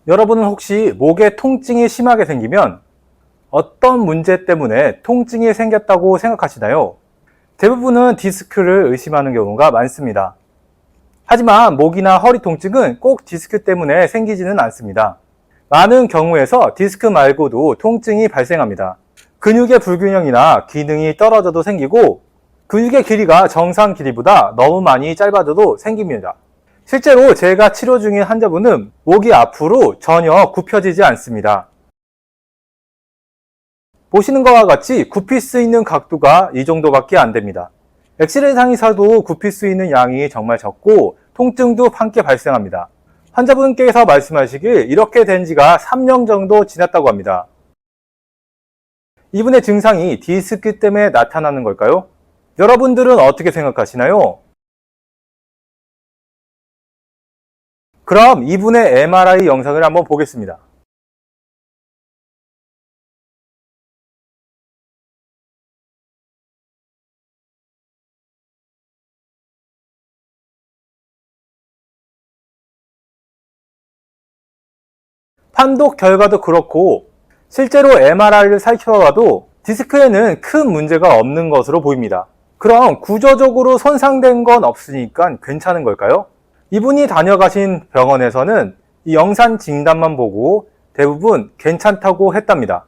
여러분은 혹시 목에 통증이 심하게 생기면 어떤 문제 때문에 통증이 생겼다고 생각하시나요? 대부분은 디스크를 의심하는 경우가 많습니다. 하지만 목이나 허리 통증은 꼭 디스크 때문에 생기지는 않습니다. 많은 경우에서 디스크 말고도 통증이 발생합니다. 근육의 불균형이나 기능이 떨어져도 생기고 근육의 길이가 정상 길이보다 너무 많이 짧아져도 생깁니다. 실제로 제가 치료 중인 환자분은 목이 앞으로 전혀 굽혀지지 않습니다. 보시는 것과 같이 굽힐 수 있는 각도가 이 정도밖에 안 됩니다. 엑스레이상에서도 굽힐 수 있는 양이 정말 적고 통증도 함께 발생합니다. 환자분께서 말씀하시길 이렇게 된 지가 3년 정도 지났다고 합니다. 이분의 증상이 디스크 때문에 나타나는 걸까요? 여러분들은 어떻게 생각하시나요? 그럼 이분의 MRI 영상을 한번 보겠습니다. 판독 결과도 그렇고 실제로 MRI를 살펴봐도 디스크에는 큰 문제가 없는 것으로 보입니다. 그럼 구조적으로 손상된 건 없으니까 괜찮은 걸까요? 이분이 다녀가신 병원에서는 이 영상 진단만 보고 대부분 괜찮다고 했답니다.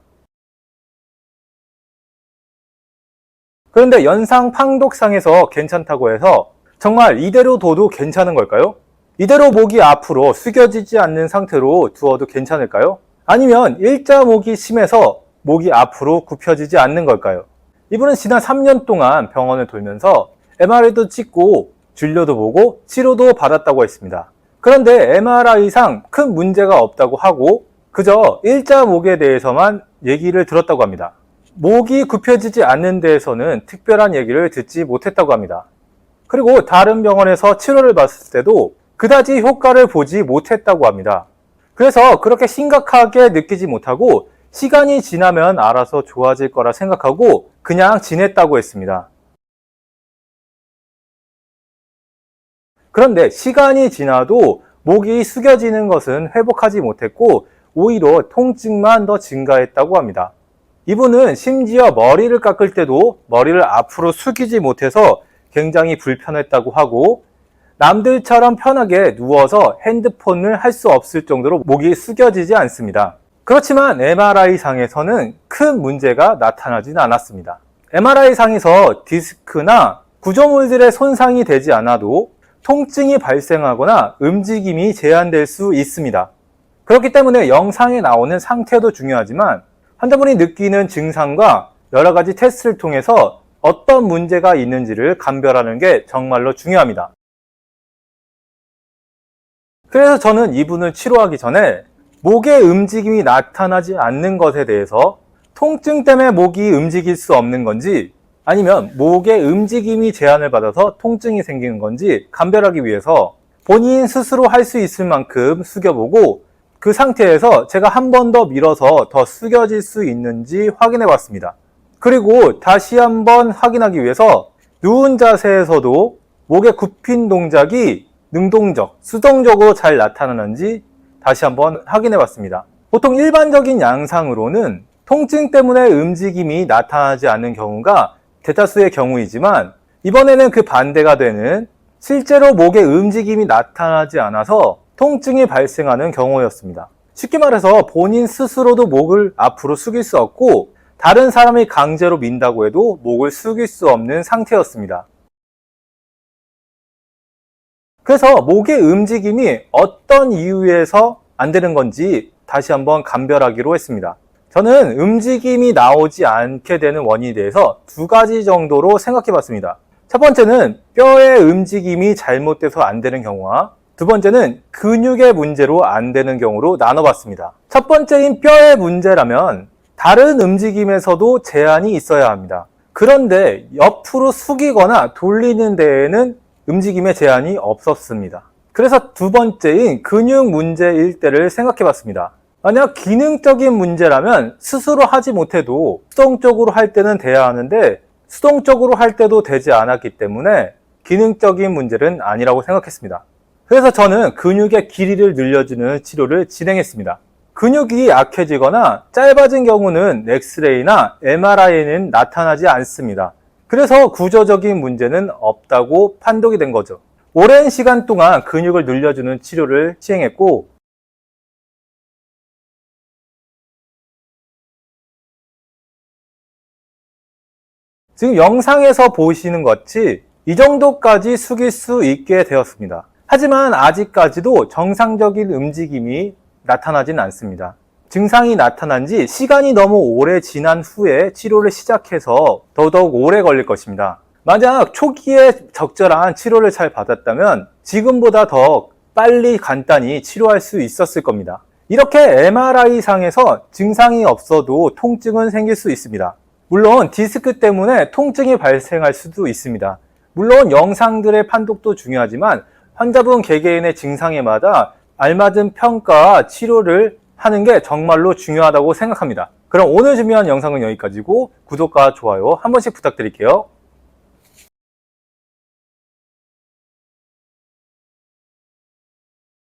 그런데 연상 판독상에서 괜찮다고 해서 정말 이대로 둬도 괜찮은 걸까요? 이대로 목이 앞으로 숙여지지 않는 상태로 두어도 괜찮을까요? 아니면 일자 목이 심해서 목이 앞으로 굽혀지지 않는 걸까요? 이분은 지난 3년 동안 병원을 돌면서 MRI도 찍고 진료도 보고 치료도 받았다고 했습니다. 그런데 MRI상 큰 문제가 없다고 하고 그저 일자 목에 대해서만 얘기를 들었다고 합니다. 목이 굽혀지지 않는 데에서는 특별한 얘기를 듣지 못했다고 합니다. 그리고 다른 병원에서 치료를 받았을 때도 그다지 효과를 보지 못했다고 합니다. 그래서 그렇게 심각하게 느끼지 못하고 시간이 지나면 알아서 좋아질 거라 생각하고 그냥 지냈다고 했습니다. 그런데 시간이 지나도 목이 숙여지는 것은 회복하지 못했고 오히려 통증만 더 증가했다고 합니다. 이분은 심지어 머리를 깎을 때도 머리를 앞으로 숙이지 못해서 굉장히 불편했다고 하고 남들처럼 편하게 누워서 핸드폰을 할 수 없을 정도로 목이 숙여지지 않습니다. 그렇지만 MRI상에서는 큰 문제가 나타나진 않았습니다. MRI상에서 디스크나 구조물들의 손상이 되지 않아도 통증이 발생하거나 움직임이 제한될 수 있습니다. 그렇기 때문에 영상에 나오는 상태도 중요하지만 환자분이 느끼는 증상과 여러 가지 테스트를 통해서 어떤 문제가 있는지를 감별하는 게 정말로 중요합니다. 그래서 저는 이분을 치료하기 전에 목의 움직임이 나타나지 않는 것에 대해서 통증 때문에 목이 움직일 수 없는 건지 아니면 목의 움직임이 제한을 받아서 통증이 생기는 건지 감별하기 위해서 본인 스스로 할 수 있을 만큼 숙여보고 그 상태에서 제가 한 번 더 밀어서 더 숙여질 수 있는지 확인해 봤습니다. 그리고 다시 한번 확인하기 위해서 누운 자세에서도 목의 굽힌 동작이 능동적, 수동적으로 잘 나타나는지 다시 한번 확인해 봤습니다. 보통 일반적인 양상으로는 통증 때문에 움직임이 나타나지 않는 경우가 대다수의 경우이지만 이번에는 그 반대가 되는 실제로 목의 움직임이 나타나지 않아서 통증이 발생하는 경우였습니다. 쉽게 말해서 본인 스스로도 목을 앞으로 숙일 수 없고 다른 사람이 강제로 민다고 해도 목을 숙일 수 없는 상태였습니다. 그래서 목의 움직임이 어떤 이유에서 안 되는 건지 다시 한번 감별하기로 했습니다. 저는 움직임이 나오지 않게 되는 원인에 대해서 두 가지 정도로 생각해 봤습니다. 첫 번째는 뼈의 움직임이 잘못돼서 안 되는 경우와 두 번째는 근육의 문제로 안 되는 경우로 나눠봤습니다. 첫 번째인 뼈의 문제라면 다른 움직임에서도 제한이 있어야 합니다. 그런데 옆으로 숙이거나 돌리는 데에는 움직임의 제한이 없었습니다. 그래서 두 번째인 근육 문제일 때를 생각해 봤습니다. 만약 기능적인 문제라면 스스로 하지 못해도 수동적으로 할 때는 돼야 하는데 수동적으로 할 때도 되지 않았기 때문에 기능적인 문제는 아니라고 생각했습니다. 그래서 저는 근육의 길이를 늘려주는 치료를 진행했습니다. 근육이 약해지거나 짧아진 경우는 엑스레이나 MRI에는 나타나지 않습니다. 그래서 구조적인 문제는 없다고 판독이 된 거죠. 오랜 시간 동안 근육을 늘려주는 치료를 시행했고, 지금 영상에서 보시는 것 같이 이 정도까지 숙일 수 있게 되었습니다. 하지만 아직까지도 정상적인 움직임이 나타나진 않습니다. 증상이 나타난 지 시간이 너무 오래 지난 후에 치료를 시작해서 더더욱 오래 걸릴 것입니다. 만약 초기에 적절한 치료를 잘 받았다면 지금보다 더 빨리 간단히 치료할 수 있었을 겁니다. 이렇게 MRI상에서 증상이 없어도 통증은 생길 수 있습니다. 물론 디스크 때문에 통증이 발생할 수도 있습니다. 물론 영상들의 판독도 중요하지만 환자분 개개인의 증상에마다 알맞은 평가와 치료를 하는 게 정말로 중요하다고 생각합니다. 그럼 오늘 준비한 영상은 여기까지고 구독과 좋아요 한 번씩 부탁드릴게요.